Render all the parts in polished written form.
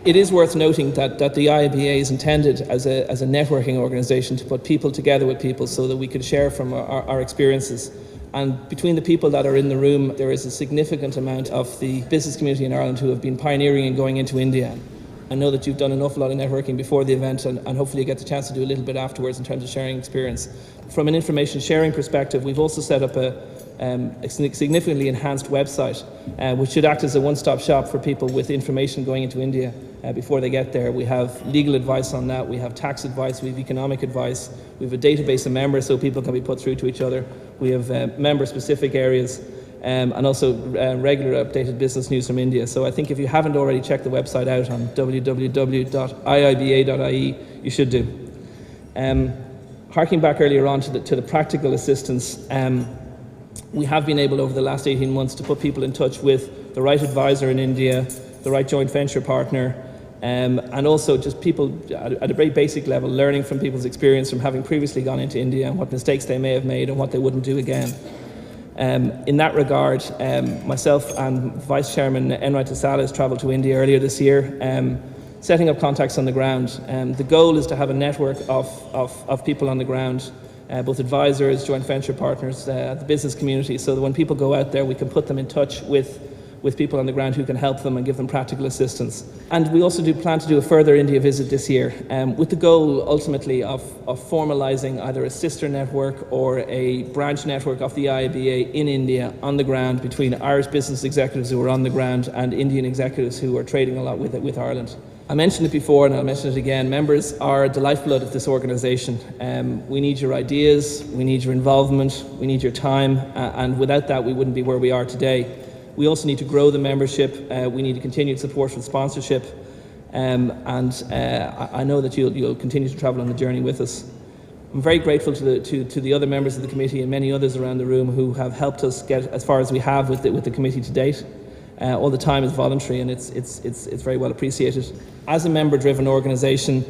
It is worth noting that the IIBA is intended as a networking organisation to put people together with people so that we can share from our experiences. And between the people that are in the room, there is a significant amount of the business community in Ireland who have been pioneering and going into India. I know that you've done an awful lot of networking before the event, and hopefully you get the chance to do a little bit afterwards in terms of sharing experience. From an information sharing perspective, we've also set up a significantly enhanced website, which should act as a one-stop shop for people with information going into India before they get there. We have legal advice on that, we have tax advice, we have economic advice, we have a database of members so people can be put through to each other, we have member-specific areas, and also regular updated business news from India. So I think if you haven't already checked the website out on www.iiba.ie, you should do. Harking back earlier on to the practical assistance, we have been able over the last 18 months to put people in touch with the right advisor in India, the right joint venture partner, and also just people at a very basic level learning from people's experience from having previously gone into India and what mistakes they may have made and what they wouldn't do again. In that regard, myself and Vice Chairman Enright Salas travelled to India earlier this year, setting up contacts on the ground. The goal is to have a network of people on the ground, both advisors, joint venture partners, the business community, so that when people go out there we can put them in touch with people on the ground who can help them and give them practical assistance. And we also plan to do a further India visit this year, with the goal ultimately of formalising either a sister network or a branch network of the IIBA in India on the ground between Irish business executives who are on the ground and Indian executives who are trading a lot with Ireland. I mentioned it before and I'll mention it again, members are the lifeblood of this organisation. We need your ideas, we need your involvement, we need your time, and without that we wouldn't be where we are today. We also need to grow the membership, we need continued support for sponsorship, and I know that you'll continue to travel on the journey with us. I'm very grateful to the other members of the committee and many others around the room who have helped us get as far as we have with the committee to date. All the time is voluntary and it's very well appreciated. As a member-driven organisation,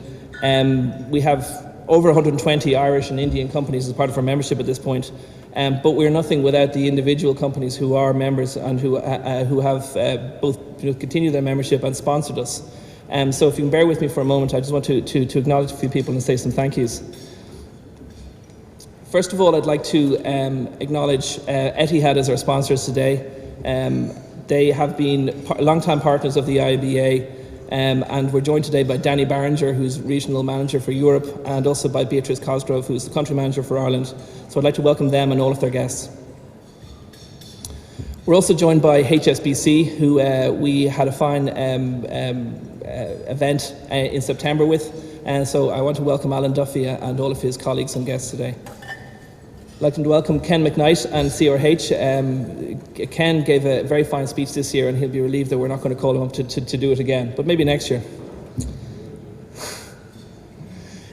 we have over 120 Irish and Indian companies as part of our membership at this point, but we're nothing without the individual companies who are members and who have both continued their membership and sponsored us. So if you can bear with me for a moment, I just want to acknowledge a few people and say some thank yous. First of all, I'd like to acknowledge Etihad as our sponsors today. They have been long-time partners of the IIBA, and we're joined today by Danny Barringer, who's Regional Manager for Europe, and also by Beatrice Cosgrove, who's the Country Manager for Ireland. So I'd like to welcome them and all of their guests. We're also joined by HSBC, who we had a fine event in September with, and so I want to welcome Alan Duffy and all of his colleagues and guests today. I'd like to welcome Ken McKnight and CRH. Ken gave a very fine speech this year and he'll be relieved that we're not going to call him up to do it again, but maybe next year.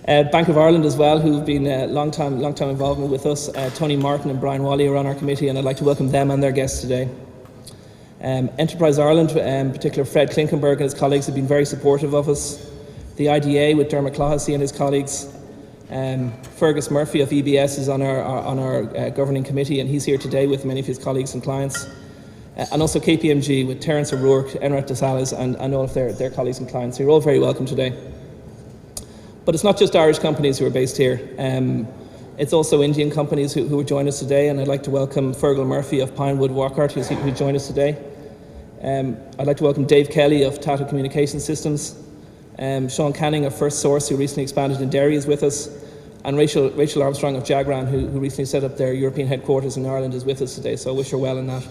Bank of Ireland as well, who've been long time involvement with us. Tony Martin and Brian Wally are on our committee and I'd like to welcome them and their guests today. Enterprise Ireland, in particular Fred Klinkenberg and his colleagues have been very supportive of us. The IDA with Dermot Clohessy and his colleagues. Fergus Murphy of EBS is on our governing committee and he's here today with many of his colleagues and clients. And also KPMG with Terence O'Rourke, Enright Salas and all of their colleagues and clients. You're all very welcome today. But it's not just Irish companies who are based here. It's also Indian companies who will join us today, and I'd like to welcome Fergal Murphy of Pinewood Walkart who joined us today. I'd like to welcome Dave Kelly of Tata Communication Systems. Sean Canning of First Source, who recently expanded in Derry, is with us, and Rachel Armstrong of Jagran, who recently set up their European headquarters in Ireland, is with us today, so I wish her well in that.